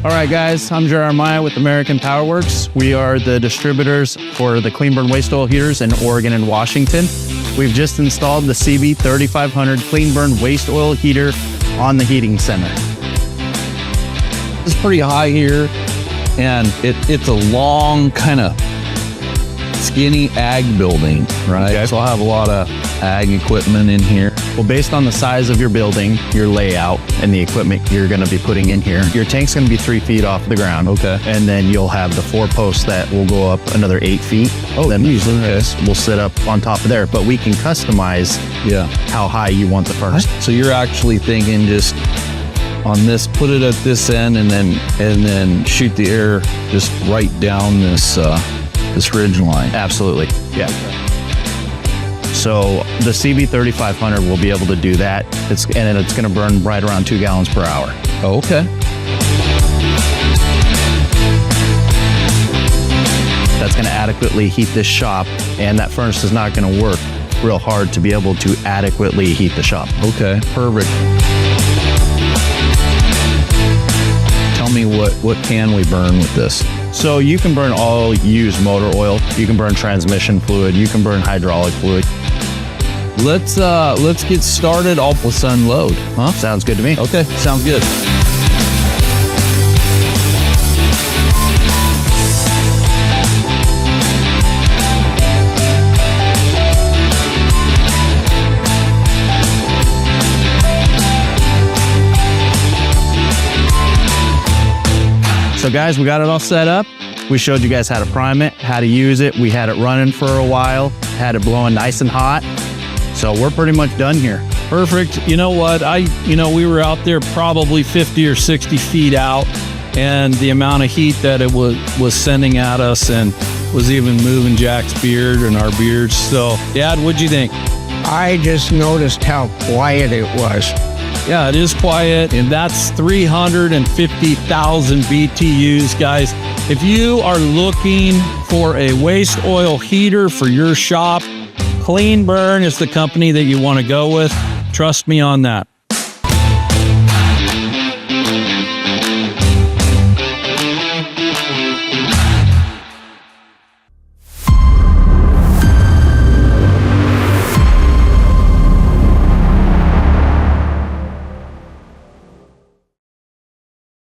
All right, guys, I'm Jeremiah with American Power Works. We are the distributors for the clean burn waste oil heaters in Oregon and Washington. We've just installed the CB-3500 clean burn waste oil heater on the heating center. It's pretty high here, and it's a long kind of skinny ag building, right? Okay. So I'll have a lot of ag equipment in here. Well, based on the size of your building, your layout, and the equipment you're going to be putting in here, your tank's going to be 3 feet off the ground. Okay. And then you'll have the 4 posts that will go up another 8 feet. Oh, then geez, okay. we'll sit up on top of there, but we can customize how high you want the furnace. So you're actually thinking just on this, put it at this end, and then shoot the air just right down this ridge line. Absolutely, yeah. So the CB-3500 will be able to do that. It's going to burn right around 2 gallons per hour. Oh, okay. That's going to adequately heat this shop, and that furnace is not going to work real hard to be able to adequately heat the shop. Okay, perfect. Tell me what can we burn with this? So you can burn all used motor oil. You can burn transmission fluid. You can burn hydraulic fluid. Let's get started. Let's unload. Huh? Sounds good to me. Okay, sounds good. So guys, we got it all set up. We showed you guys how to prime it, how to use it. We had it running for a while, had it blowing nice and hot. So we're pretty much done here. Perfect. You know what? We were out there probably 50 or 60 feet out, and the amount of heat that it was sending at us and was even moving Jack's beard and our beards. So, Dad, what'd you think? I just noticed how quiet it was. Yeah, it is quiet, and that's 350,000 BTUs, guys. If you are looking for a waste oil heater for your shop, Clean Burn is the company that you want to go with. Trust me on that.